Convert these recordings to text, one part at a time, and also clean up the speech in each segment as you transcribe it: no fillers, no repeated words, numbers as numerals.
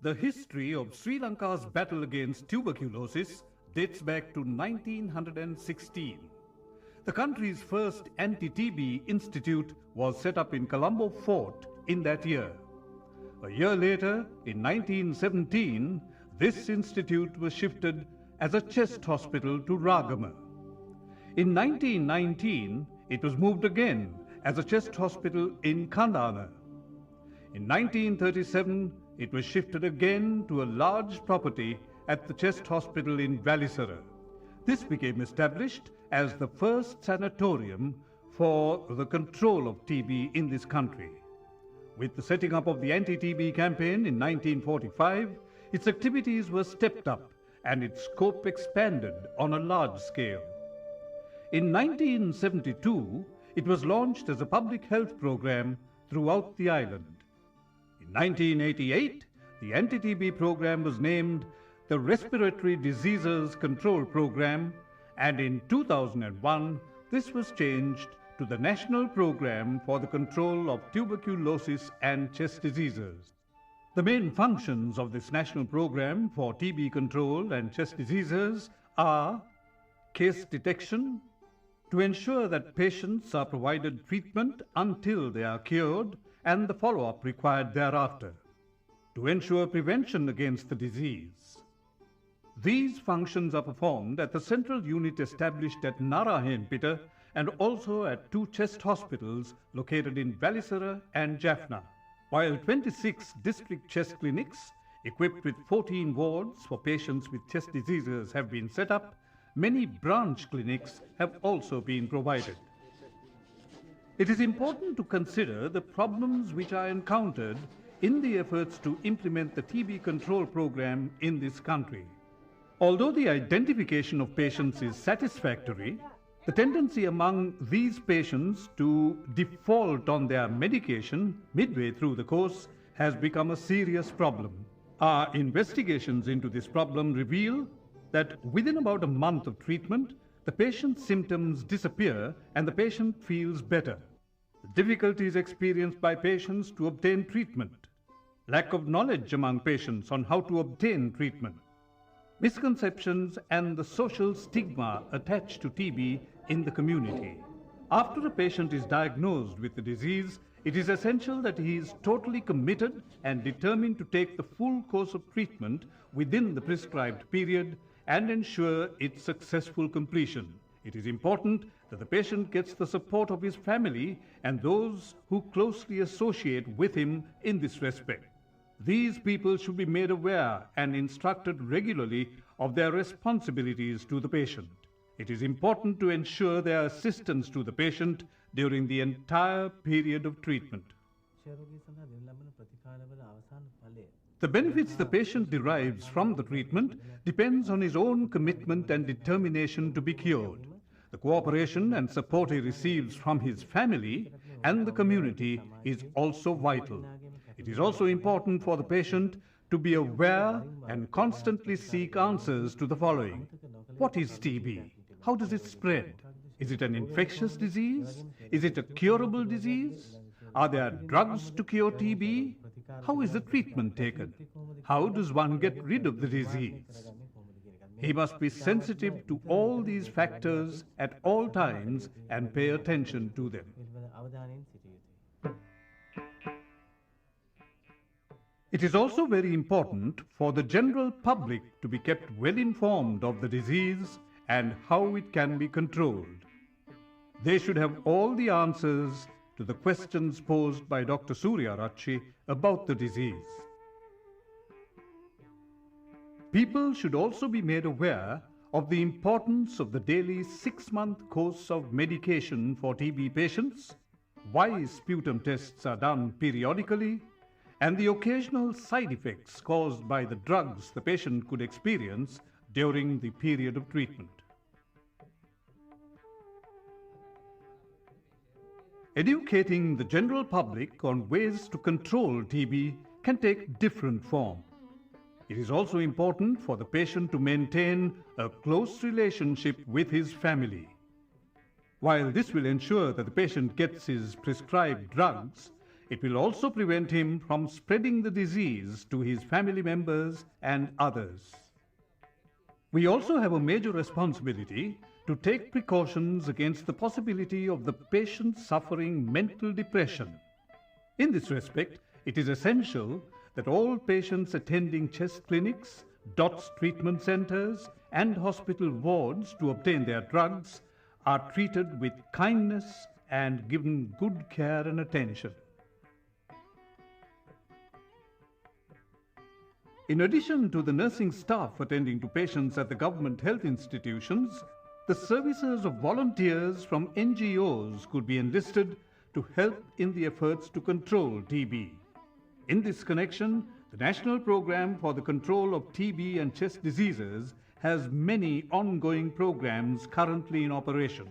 The history of Sri Lanka's battle against tuberculosis dates back to 1916. The country's first anti-TB institute was set up in Colombo Fort in that year. A year later, in 1917, this institute was shifted as a chest hospital to Ragama. In 1919, it was moved again as a chest hospital in Kandana. In 1937, it was shifted again to a large property at the chest hospital in Valisara. This became established as the first sanatorium for the control of TB in this country. With the setting up of the anti-TB campaign in 1945, its activities were stepped up and its scope expanded on a large scale. In 1972, it was launched as a public health program throughout the island. In 1988, the anti-TB program was named the Respiratory Diseases Control Program, and in 2001, this was changed to the National Program for the Control of Tuberculosis and Chest Diseases. The main functions of this national program for TB control and chest diseases are case detection, to ensure that patients are provided treatment until they are cured and the follow-up required thereafter, to ensure prevention against the disease. These functions are performed at the central unit established at Narahenpita and also at two chest hospitals located in Valisara and Jaffna, while 26 district chest clinics equipped with 14 wards for patients with chest diseases have been set up. Many branch clinics have also been provided. It is important to consider the problems which are encountered in the efforts to implement the TB control program in this country. Although the identification of patients is satisfactory, the tendency among these patients to default on their medication midway through the course has become a serious problem. Our investigations into this problem reveal that within about a month of treatment, the patient's symptoms disappear and the patient feels better. The difficulties experienced by patients to obtain treatment, lack of knowledge among patients on how to obtain treatment, misconceptions and the social stigma attached to TB in the community. After a patient is diagnosed with the disease, it is essential that he is totally committed and determined to take the full course of treatment within the prescribed period and ensure its successful completion. It is important that the patient gets the support of his family and those who closely associate with him in this respect. These people should be made aware and instructed regularly of their responsibilities to the patient. It is important to ensure their assistance to the patient during the entire period of treatment. The benefits the patient derives from the treatment depends on his own commitment and determination to be cured. The cooperation and support he receives from his family and the community is also vital. It is also important for the patient to be aware and constantly seek answers to the following. What is TB? How does it spread? Is it an infectious disease? Is it a curable disease? Are there drugs to cure TB? How is the treatment taken? How does one get rid of the disease? He must be sensitive to all these factors at all times and pay attention to them. It is also very important for the general public to be kept well informed of the disease and how it can be controlled. They should have all the answers to the questions posed by Dr. Sooriyaarachchi about the disease. People should also be made aware of the importance of the daily 6-month course of medication for TB patients, why sputum tests are done periodically, and the occasional side effects caused by the drugs the patient could experience during the period of treatment. Educating the general public on ways to control TB can take different form. It is also important for the patient to maintain a close relationship with his family. While this will ensure that the patient gets his prescribed drugs, It will also prevent him from spreading the disease to his family members and others. We also have a major responsibility to take precautions against the possibility of the patient suffering mental depression. In this respect, it is essential that all patients attending chest clinics, DOTS treatment centers, and hospital wards to obtain their drugs are treated with kindness and given good care and attention. In addition to the nursing staff attending to patients at the government health institutions, the services of volunteers from NGOs could be enlisted to help in the efforts to control TB. In this connection, the National Program for the Control of TB and Chest Diseases has many ongoing programs currently in operation.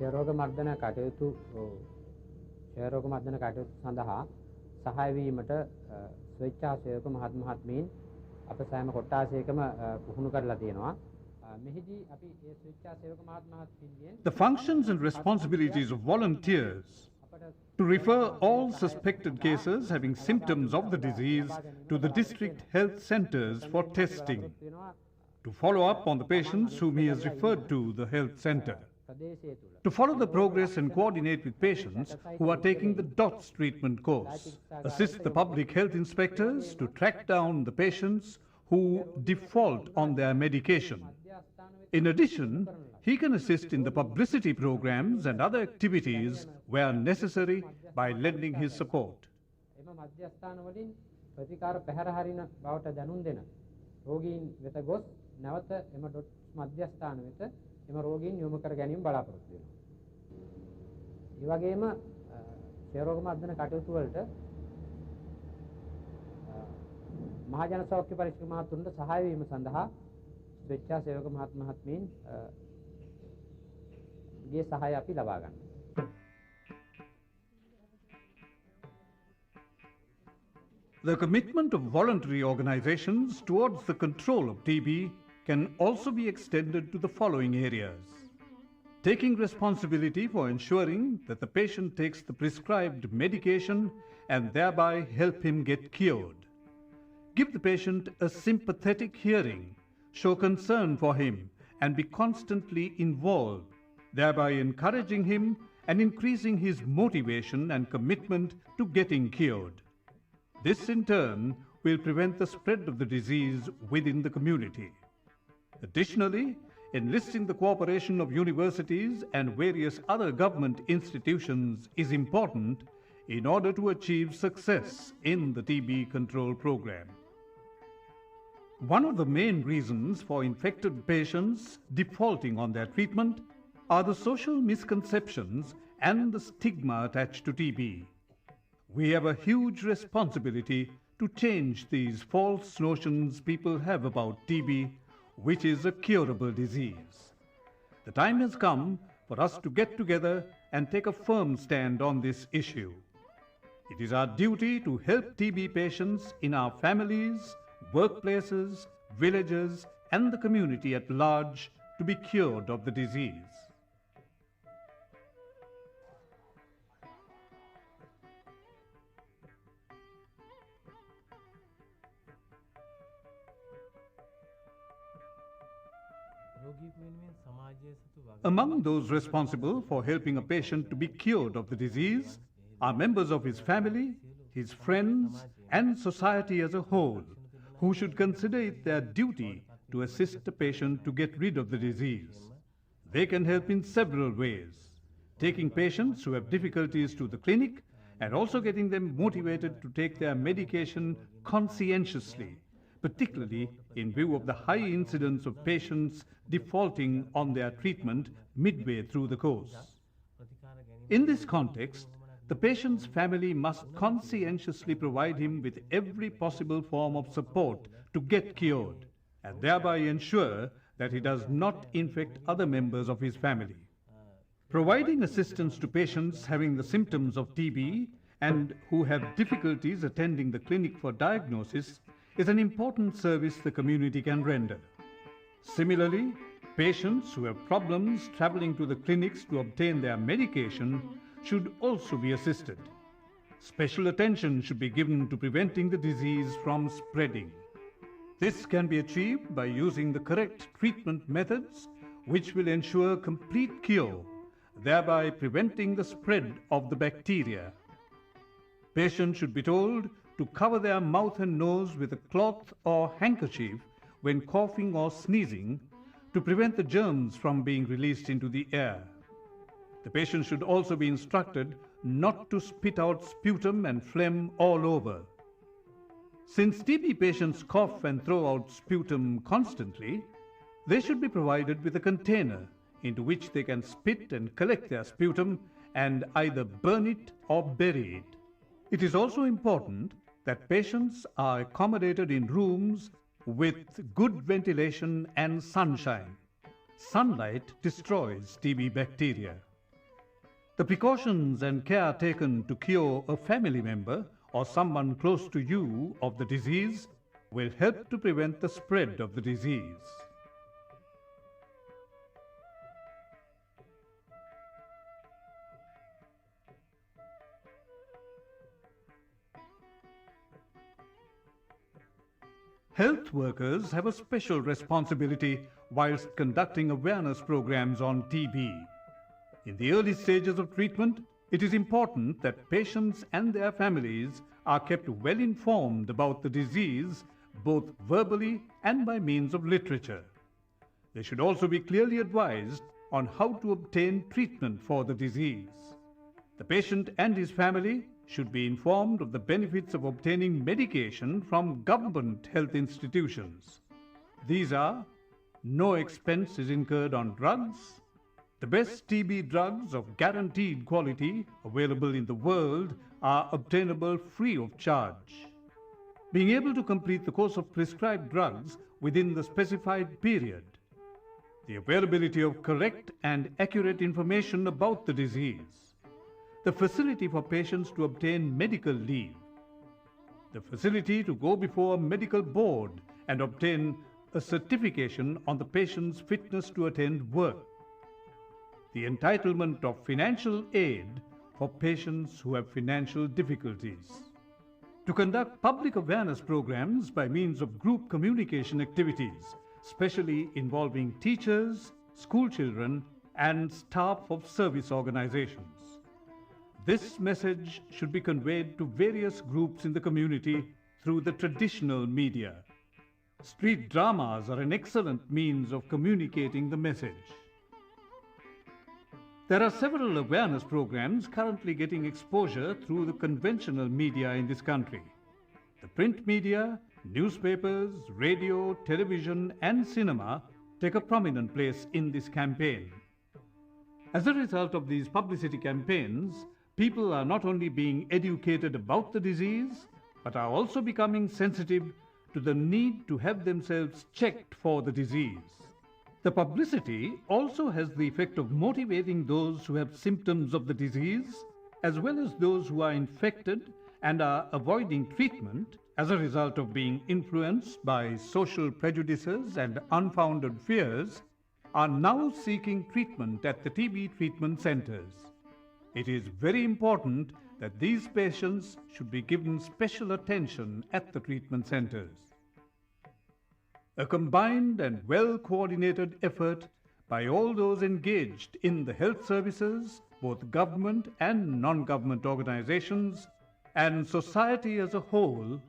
ක්ෂයරෝග මර්ධන කටයුතු සඳහා සහාය වීමට ස්වේච්ඡාසේවක මහත් මහත්මීන් අප සෑම කොට්ටාසයකම පුහුණු කරලා තියෙනවා. මෙහිදී අපි මේ ස්වේච්ඡාසේවක මහත් මහත්මීන්ගෙන් The functions and responsibilities of volunteers to refer all suspected cases having symptoms of the disease to the district health centers for testing, to follow up on the patients whom he has referred to the health center, to follow the progress and coordinate with patients who are taking the DOTS treatment course, assist the public health inspectors to track down the patients who default on their medication. In addition, he can assist in the publicity programs and other activities where necessary by lending his support. එම රෝගීන් යොමු කර ගැනීම බලාපොරොත්තු වෙනවා. ඒ වගේම ක්ෂයරෝග මර්ධන කටයුතු වලට මහජන සෞඛ්‍ය පරීක්ෂක මහතුන්ට සහාය වීම සඳහා ස්වේච්ඡාසේවක මහත් මහත්මීන් ගේ සහාය අපි ලබා ගන්නවා. The commitment of voluntary organizations towards the control of TB can also be extended to the following areas: taking responsibility for ensuring that the patient takes the prescribed medication and thereby help him get cured. Give the patient a sympathetic hearing, show concern for him, and be constantly involved, thereby encouraging him and increasing his motivation and commitment to getting cured. This in turn will prevent the spread of the disease within the community. Additionally, enlisting the cooperation of universities and various other government institutions is important in order to achieve success in the TB control program. One of the main reasons for infected patients defaulting on their treatment are the social misconceptions and the stigma attached to TB. We have a huge responsibility to change these false notions people have about TB, which is a curable disease. The time has come for us to get together and take a firm stand on this issue. It is our duty to help TB patients in our families, workplaces, villages, and the community at large to be cured of the disease. Among those responsible for helping a patient to be cured of the disease are members of his family, his friends, and society as a whole, who should consider it their duty to assist the patient to get rid of the disease. They can help in several ways: taking patients who have difficulties to the clinic and also getting them motivated to take their medication conscientiously, particularly in view of the high incidence of patients defaulting on their treatment midway through the course. In this context, the patient's family must conscientiously provide him with every possible form of support to get cured, and thereby ensure that he does not infect other members of his family. Providing assistance to patients having the symptoms of TB and who have difficulties attending the clinic for diagnosis is an important service the community can render. Similarly, patients who have problems traveling to the clinics to obtain their medication should also be assisted. Special attention should be given to preventing the disease from spreading. This can be achieved by using the correct treatment methods, which will ensure complete cure, thereby preventing the spread of the bacteria. Patients should be told to cover their mouth and nose with a cloth or handkerchief when coughing or sneezing to prevent the germs from being released into the air. The patient should also be instructed not to spit out sputum and phlegm all over. Since TB patients cough and throw out sputum constantly, they should be provided with a container into which they can spit and collect their sputum and either burn it or bury it. It is also important that patients are accommodated in rooms with good ventilation and sunshine. Sunlight destroys TB bacteria. The precautions and care taken to cure a family member or someone close to you of the disease will help to prevent the spread of the disease. Health workers have a special responsibility whilst conducting awareness programs on TB. In the early stages of treatment, it is important that patients and their families are kept well informed about the disease, both verbally and by means of literature. They should also be clearly advised on how to obtain treatment for the disease. The patient and his family should be informed of the benefits of obtaining medication from government health institutions. These are: no expense is incurred on drugs, the best TB drugs of guaranteed quality available in the world are obtainable free of charge, being able to complete the course of prescribed drugs within the specified period, the availability of correct and accurate information about the disease, the facility for patients to obtain medical leave, the facility to go before a medical board and obtain a certification on the patient's fitness to attend work, the entitlement of financial aid for patients who have financial difficulties. To conduct public awareness programs by means of group communication activities, especially involving teachers, school children, and staff of service organizations. This message should be conveyed to various groups in the community through the traditional media. Street dramas are an excellent means of communicating the message. There are several awareness programs currently getting exposure through the conventional media in this country. The print media, newspapers, radio, television, and cinema take a prominent place in this campaign. As a result of these publicity campaigns, people are not only being educated about the disease, but are also becoming sensitive to the need to have themselves checked for the disease. The publicity also has the effect of motivating those who have symptoms of the disease, as well as those who are infected and are avoiding treatment as a result of being influenced by social prejudices and unfounded fears, are now seeking treatment at the TB treatment centers. It is very important that these patients should be given special attention at the treatment centers. A combined and well-coordinated effort by all those engaged in the health services, both government and non-government organizations, and society as a whole,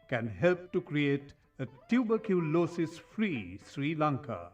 can help to create a tuberculosis-free Sri Lanka.